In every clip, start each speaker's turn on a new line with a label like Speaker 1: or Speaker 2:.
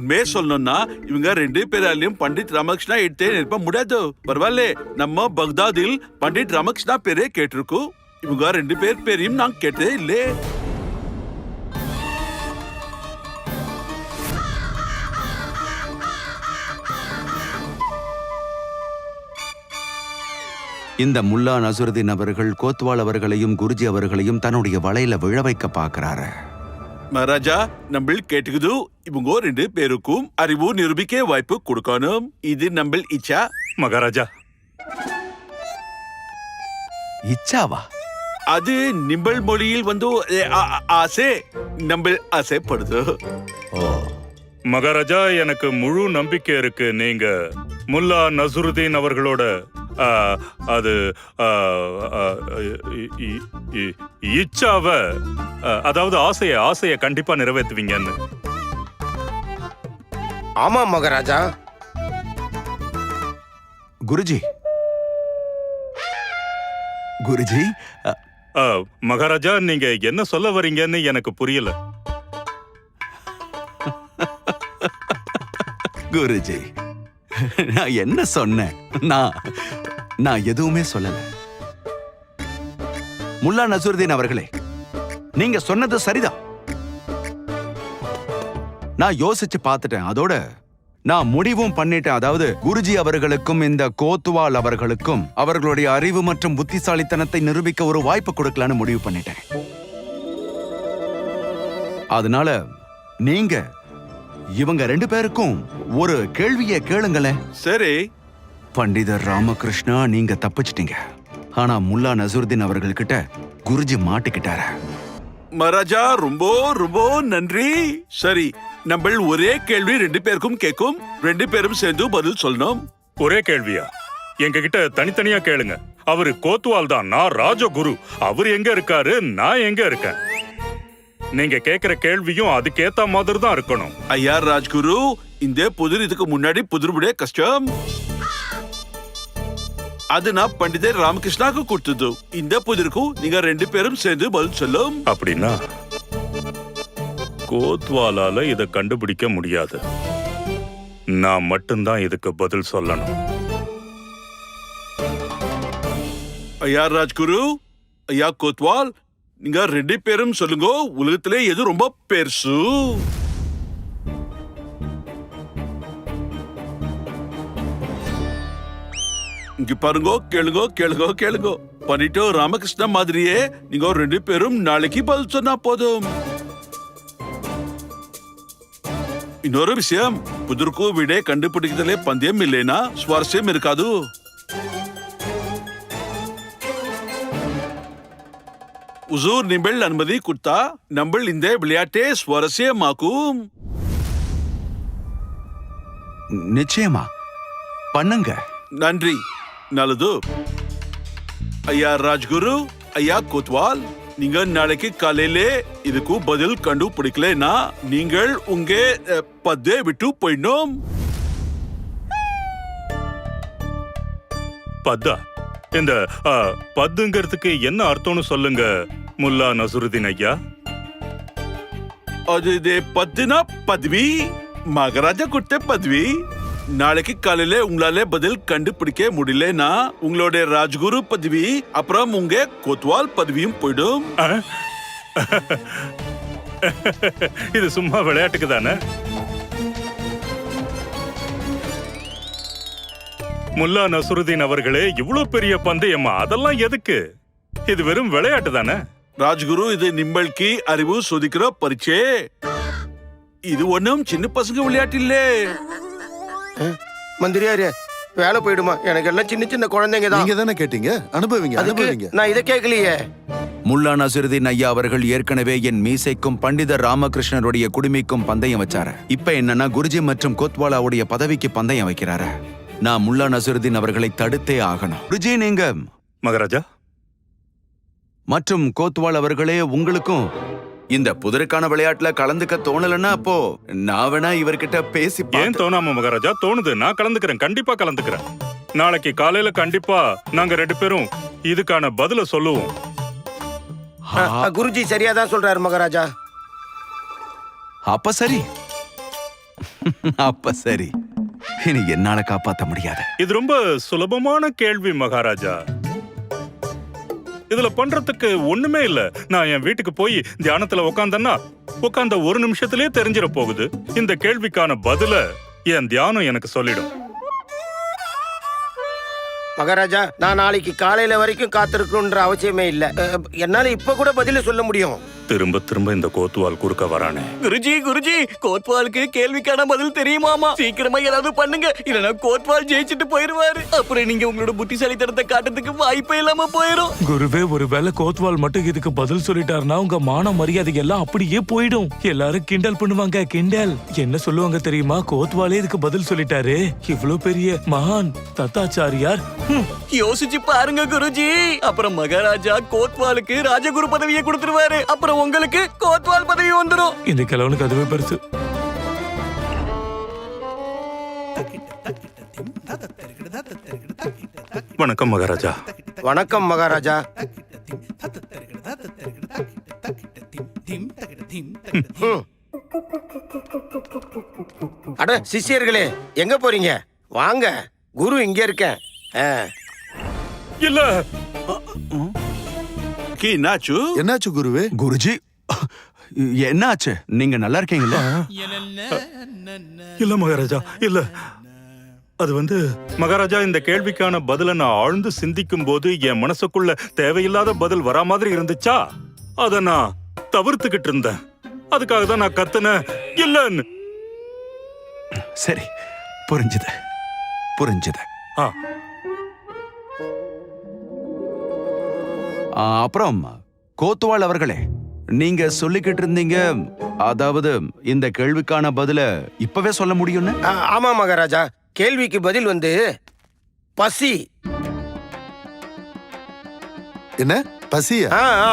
Speaker 1: உண்மையே சொல்லணும்னா இவங்க ரெண்டு பேராலையும் பண்டிட் ராமகிருஷ்ணா எடுத்தே நிற்ப முடியாது. பரவாயில்ல, நம்ம பக்தாதில் பண்டிட் ராமகிருஷ்ணா பேரே கேட்டிருக்கோம். இவங்க ரெண்டு பேரையும் நான் கேட்டதே இல்லே.
Speaker 2: இந்த முல்லா நசுருதீன் அவர்கள் கோத்வால் அவர்களையும் குருஜி அவர்களையும் தன்னுடைய வலையில விழ வைக்க பாக்குறாரு.
Speaker 1: மகாராஜா, நம்ம கேட்டுக்குது இவங்க ரெண்டு பேருக்கும் அறிவு நிரூபிக்க வாய்ப்பு கொடுக்கணும். இது நம்ம இச்சா.
Speaker 3: மகாராஜா,
Speaker 2: இச்சாவா?
Speaker 1: அது நிம்பள் மொழியில் வந்து ஆசை. நம்ம ஆசைப்படுது.
Speaker 3: மகாராஜா, எனக்கு முழு நம்பிக்கை இருக்கு. நீங்க முல்லா நசுருதீன் அவர்களோட அது இச்சாவ, அதாவது ஆசைய கண்டிப்பா நிறைவேற்றுவீங்கன்னு.
Speaker 4: ஆமா மகாராஜா.
Speaker 2: குருஜி, குருஜி.
Speaker 3: மகாராஜா, நீங்க என்ன சொல்ல வரீங்கன்னு எனக்கு புரியல.
Speaker 2: குருஜி, நான் என்ன சொன்னேன்? நான் எதுவுமே சொல்லல. முல்லா நசுருதீன் அவர்களே, நீங்க சொன்னது சரிதான். நான் யோசிச்சு பார்த்துட்டேன். அதோட நான் முடிவும் பண்ணிட்டேன். அதாவது குருஜி அவர்களுக்கும் இந்த கோத்வால் அவர்களுக்கும் அவர்களுடைய அறிவு மற்றும் புத்திசாலித்தனத்தை நிரூபிக்க ஒரு வாய்ப்பு கொடுக்கலான்னு முடிவு பண்ணிட்டேன். அதனால நீங்க இவங்க ரெண்டு பேருக்கும் ஒரு கேள்வியை கேளுங்களேன்.
Speaker 1: சரி.
Speaker 2: பண்டிதர் ராமகிருஷ்ணா, நீங்க தப்பிச்சிட்டீங்க. ஆனா முல்லா நசுருதீன் அவர்கள் கிட்ட குருஜி மாட்டிக்கிட்டாரு.
Speaker 1: மகாராஜா, ரொம்ப ரொம்ப நன்றி. சரி, நம்ம ஒரே கேள்வி ரெண்டு பேருக்கும் கேட்கும். ரெண்டு பேரும் சேர்ந்து பதில் சொல்லணும்.
Speaker 3: ஒரே கேள்வியா? எங்க கிட்ட தனித்தனியா கேளுங்க. அவரு கோத்வால் தான், நான் ராஜகுரு. அவரு எங்க இருக்காரு, நான் எங்க இருக்கேன். நீங்க கேக்குற கேள்வியும் அதுக்கேத்த மாதிரி தான் இருக்கணும்.
Speaker 1: ஐயா ராஜ்குரு, இந்த புதிர் இதுக்கு முன்னாடி புதிர்புடைய கஷ்டம். அது நான் பண்டிதர் ராமகிருஷ்ணாக்கு கொடுத்தது. இந்த புதிருக்கும் நீங்க ரெண்டு பேரும் சேர்ந்து பதில் சொல்லும்.
Speaker 3: அப்படின்னா கோத்வாலால இத கண்டுபிடிக்க முடியாது. நான் மட்டும்தான் இதுக்கு பதில் சொல்லணும்.
Speaker 1: ஐயா ராஜ்குரு, ஐயா கோத்வால், நீங்க ரெண்டு பேரும் சொல்லுங்க, உலகத்திலே எது ரொம்ப பெருசு? இங்க பாருங்க, கேளுங்க கேளுங்க கேளுங்க. பண்ணிட்டு ராமகிருஷ்ணா மாதிரியே நீங்க ரெண்டு பேரும் நாளைக்கு பதில் சொன்னா போதும். இன்னொரு விஷயம், புதிருக்கு விடை கண்டுபிடிக்கிறதுல பந்தயம் இல்லைன்னா சுவாரஸ்யம் இருக்காது. உசூர் நிம்பள் அனுமதி கொடுத்தா நம்ம இந்த விளையாட்டே சுவாரஸ்யமாக்கும்.
Speaker 2: நிச்சயமா பண்ணுங்க.
Speaker 1: நன்றி. நல்லது. ஐயா ராஜ்குரு, ஐயா கோத்வால், நீங்க நாளைக்கு காலையில இதுக்கு பதில் கண்டுபிடிக்கலனா நீங்கள் உங்க பதவியை விட்டு போயிடணும்.
Speaker 3: பத்தா? இந்த பத்துங்கிறதுக்கு என்ன அர்த்தம்னு சொல்லுங்க முல்லா நசுருதீன் ஐயா.
Speaker 1: அது பத்துனா பதவி, மகாராஜா கொடுத்த பதவி. நாளைக்கு காலையில உங்களால பதில் கண்டுபிடிக்க முடியலனா உங்களோட ராஜ்குரு பதவி அப்புறம் உங்க கோத்வால் பதவியும் போயிடும்.
Speaker 3: இது சும்மா விளையாட்டுக்கு தானே? முல்லா நசுருதீன் அவர்களே, இவ்வளவு பெரிய பந்தயமா? அதெல்லாம் எதுக்கு? இது வெறும் விளையாட்டு தானே?
Speaker 1: ராஜ்குரு, இது நிம்பளுக்கு அறிவு சோதிக்கிற பரீட்சை. இது ஒண்ணும் சின்ன பசங்க விளையாட்டு இல்ல.
Speaker 4: மந்திரியாரே, வேலை போயிடுமா? எனக்கு எல்லாம் சின்ன சின்ன குழந்தைங்க தான்.
Speaker 5: நீங்க தானே கேட்டீங்க, அனுபவிங்க அனுபவிங்க.
Speaker 4: நான் இதை கேட்கலையே.
Speaker 2: முல்லா நசுருதீன் ஐயா அவர்கள் ஏற்கனவே என் மீசைக்கும் பண்டிதர் ராமகிருஷ்ணருடைய குடுமிக்கும் பந்தயம் வச்சாரு. இப்ப என்னன்னா குருஜி மற்றும் கோத்வாலாவுடைய பதவிக்கு பந்தயம் வைக்கிறாரு. நான் முல்லா நசுருதீன் அவர்களை தடுத்தே ஆகணும். குருஜி, நீங்க
Speaker 3: மகாராஜா
Speaker 2: மற்றும் கோத்வால் அவர்களே, உங்களுக்கும் இந்த புதிருக்கான விளையாட்டுல கலந்துக்க தோணலன்னா அப்போ நான் வேணா இவர்கிட்ட பேசி.
Speaker 3: ஏன் தோணாம மகாராஜா? தோணுது. நான் கலந்துக்கிறேன், கண்டிப்பா கலந்துக்கிறேன். நாளைக்கு காலையில கண்டிப்பா நாங்க ரெண்டு பேரும் இதுக்கான பதில சொல்லுவோம்.
Speaker 4: குருஜி சரியாதான் சொல்றாரு மகாராஜா.
Speaker 2: அப்ப சரி. அப்ப சரி, இனி என்னால காப்பாத்த முடியாது.
Speaker 3: இது ரொம்ப சுலபமான கேள்வி மகாராஜா. இதுல பண்றதுக்கு ஒண்ணுமே இல்ல. நான் என் வீட்டுக்கு போய் தியானத்துல உட்கார்ந்த ஒரு நிமிஷத்திலே தெரிஞ்சிட போகுது. இந்த கேள்விக்கான பதில என் தியானம் எனக்கு சொல்லிடும்.
Speaker 4: மகாராஜா, நான் நாளைக்கு காலையில வரைக்கும் காத்திருக்கணும்ன்ற அவசியமே இல்ல. என்னால இப்ப கூட பதில சொல்ல முடியும்.
Speaker 3: திரும்ப திரும்ப இந்த கோத்துவால் குறுக்க வரானே.
Speaker 6: குருஜி கோத்வாலுக்கு கேள்விக்கான பதில் தெரியுமாமா? சீக்கிரமா ஏதாவது பண்ணுங்க, இல்லனா கோத்வால் ஜெயிச்சிட்டு போயிருவாரு. அப்புறம் நீங்க உங்களோட புத்திசாலித்தனத்தை காட்டுறதுக்கு வாய்ப்பே இல்லாம போயிரும்.
Speaker 7: குருவே, ஒருவேளை கோத்வால் மட்டும் இதுக்கு பதில் சொல்லிட்டாருன்னா உங்க மான மரியாதை எல்லாம் அப்படியே போயிடும். எல்லாரும் கிண்டல் பண்ணுவாங்க. கிண்டல் என்ன சொல்லுவாங்க தெரியுமா? கோத்வாலே இதுக்கு பதில் சொல்லிட்டாரு. இவ்வளவு பெரிய மகான் தத்தாச்சாரியார்.
Speaker 6: யோசிச்சு பாருங்க குருஜி. அப்புறம் மகாராஜா கோத்வாலுக்கு ராஜகுரு பதவியை கொடுத்துருவாரு. அப்புறம் உங்களுக்கு கோத்வால் பதவி வந்துரும்.
Speaker 7: இந்த கிழவனுக்கு அதுவே பெருசு.
Speaker 3: வணக்கம் மகாராஜா.
Speaker 4: வணக்கம் மகாராஜா. அட சிஷ்யர்களே, எங்க போறீங்க? வாங்க, குரு இங்க இருக்கேன்.
Speaker 3: இல்ல,
Speaker 1: என்னாச்சு?
Speaker 5: என்னாச்சு குருவே?
Speaker 2: குருஜி, என்னாச்சு? நீங்க நல்லா இருக்கீங்களா?
Speaker 3: இல்ல மகாராஜா, இல்ல. அது மகாராஜா, இந்த கேள்விக்கான பதில நான் ஆழ்ந்து சிந்திக்கும் போது என் மனசுக்குள்ள தேவையில்லாத பதில் வரா மாதிரி இருந்துச்சா, அத நான் தவிர்த்துக்கிட்டு இருந்தேன். அதுக்காக தான் நான் கத்துனேன் இல்லன்னு.
Speaker 2: சரி, புரிஞ்சுது. அப்புறம் கோத்வால் அவர்களே, நீங்க சொல்லிக்கிட்டு இருந்தீங்க, அதாவது இந்த கேள்விக்கான பதில இப்பவே சொல்ல முடியும்னு.
Speaker 4: ஆமா மகாராஜா, கேள்விக்கு பதில் பசி.
Speaker 5: என்ன பசியா?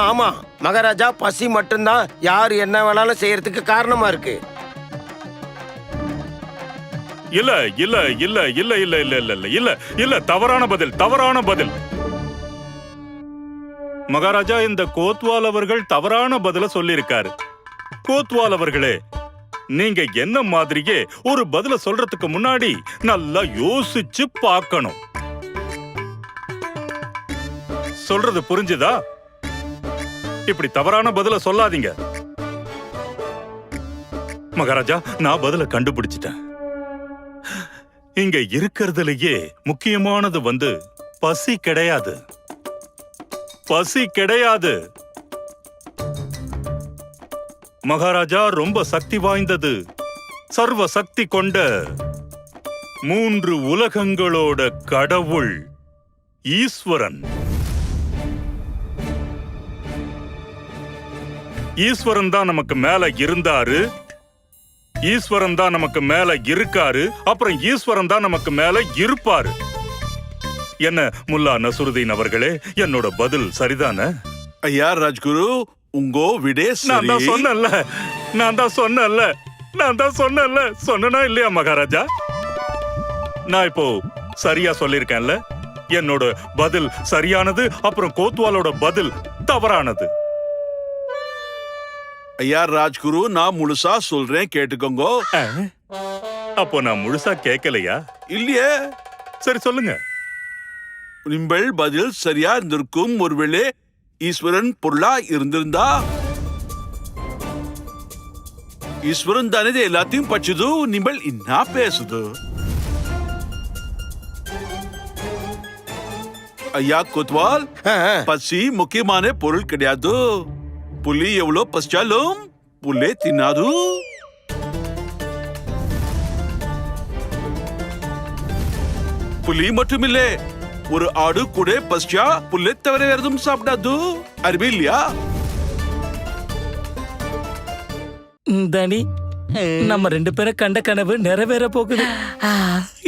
Speaker 4: ஆமா மகாராஜா, பசி மட்டும்தான் யாரு என்ன வேணாலும் செய்யறதுக்கு காரணமா இருக்கு.
Speaker 3: இல்ல இல்ல இல்ல இல்ல இல்ல இல்ல இல்ல இல்ல இல்ல இல்ல தவறான பதில். மகாராஜா, இந்த கோத்வால் அவர்கள் தவறான பதில சொல்லியிருக்காரு. கோத்வால் அவர்களே, நீங்க என்ன மாதிரியே ஒரு பதில சொல்றதுக்கு முன்னாடி நல்லா யோசிச்சு பார்க்கணும். சொல்றது புரிஞ்சுதா? இப்படி தவறான பதில சொல்லாதீங்க. மகாராஜா, நான் பதில கண்டுபிடிச்சிட்டேன். இங்க இருக்கிறதுலயே முக்கியமானது பசி கிடையாது. மகாராஜா, ரொம்ப சக்தி வாய்ந்தது, சர்வ சக்தி கொண்ட 3 உலகங்களோட கடவுள் ஈஸ்வரன். ஈஸ்வரன் தான் நமக்கு மேல இருந்தாரு, ஈஸ்வரன் தான் நமக்கு மேல இருக்காரு, அப்புறம் ஈஸ்வரன் தான் நமக்கு மேல இருப்பாரு. என்ன முல்லா நசுருதீன் அவர்களே, என்னோட பதில் சரிதானே?
Speaker 1: ஐயா ராஜ்குரு, உங்கோ விடே
Speaker 3: நான் தான் சொன்னேன்ல. சொன்னா இல்லையா மகாராஜா? நான் இப்போ சரியா சொல்லிருக்கேன்ல. என்னோட பதில் சரியானது, அப்புறம் கோத்வாலோட பதில் தவறானது.
Speaker 1: ஐயா ராஜ்குரு, நான் முழுசா சொல்றேன், கேட்டுக்கோங்க.
Speaker 3: அப்போ நான் முழுசா கேட்கலையா?
Speaker 1: இல்லையே.
Speaker 3: சரி சொல்லுங்க.
Speaker 1: நிம்பள் பதில் சரியா இருந்திருக்கும். ஒருவேளை ஈஸ்வரன் பொருளா இருந்திருந்தா, ஈஸ்வரன் தானே எல்லாத்தையும் பச்சுது. நிம்பள் என்ன பேசுது? ஐயா கோத்வால், பசி முக்கியமான பொருள் கிடையாது. புலி எவ்வளவு பசிச்சாலும் புல்லே தின்னாது. புலி மட்டுமில்லை, ஒரு ஆடு கூட பசிச்சா புல்லை தவிர வேற எதுவும் சாப்பிடாது. அறிவு இல்லையா?
Speaker 7: தனி, நம்ம 2 பேரை கண்ட கனவு நிறைவேற போகுது.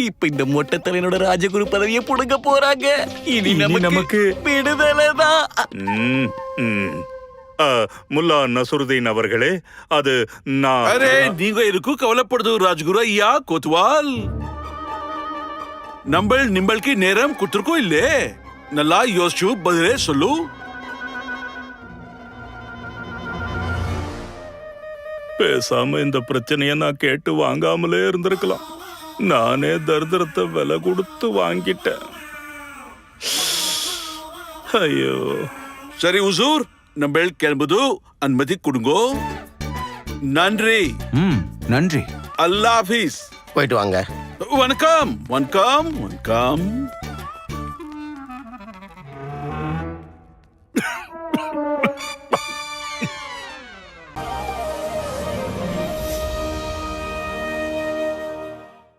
Speaker 6: இப்ப இந்த மொட்டை தலைவனோட ராஜகுரு பதவியை புடுங்க போறாங்க. இனி நமக்கு விடுதலை தான்.
Speaker 3: முல்லா நசுருதீன் அவர்களே, அது நான்...
Speaker 1: அரே, நீங்க இருக்கும் கவலைப்படுது ராஜ்குரு ஐயா கோத்வால். நிம்பளுக்கு நேரம் குடுத்துருக்கோம் இல்லே. நல்லா யோசிச்சு பதிலே சொல்லு.
Speaker 3: பேசாம இந்த பிரச்சனைய நான் கேட்டு வாங்காமலே இருந்திருக்கலாம். நானே தரித்திரத்தை விலை கொடுத்து வாங்கிட்டேன். ஐயோ.
Speaker 1: சரி உசூர், நம்ம கிளம்புது, அனுமதி கொடுங்கோ. நன்றி.
Speaker 2: நன்றி.
Speaker 1: அல்லாஹ் ஹாஃபிஸ்.
Speaker 4: போயிட்டு வாங்க.
Speaker 1: வணக்கம் வணக்கம் வணக்கம்.